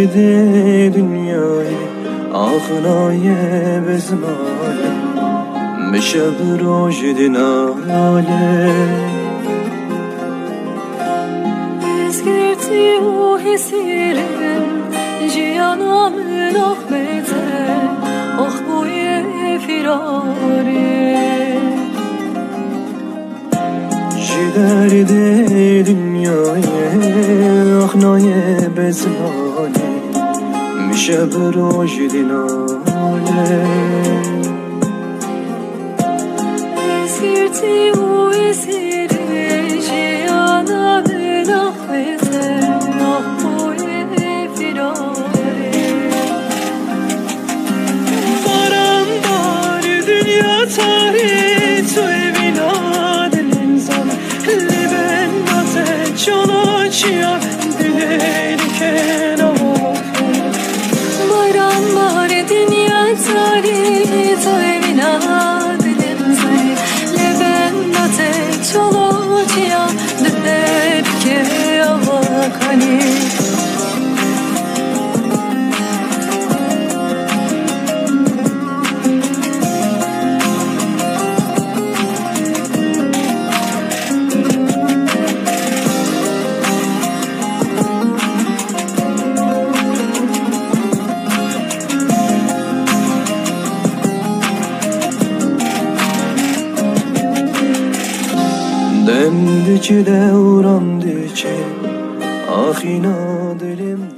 دیده دنیای آخنای بزمانه میشه بروج دیناله Ezgirti o hisirim Cihanamın ahmete Ah bu firari جدرده دنیای آخنای بزمانه میشه بروج دیناله Ezgirti o hisirim Cihanamın ahmete Ah bu firari بارم بار دنیا تاری تو بنا دلم زن لبن نازه جانا چیا دلی که Bayram var dünya tarihi Toyvina dilim zari Leben nate çolociya Döner ke avakani Demdi ki devran diçe Ahina dilim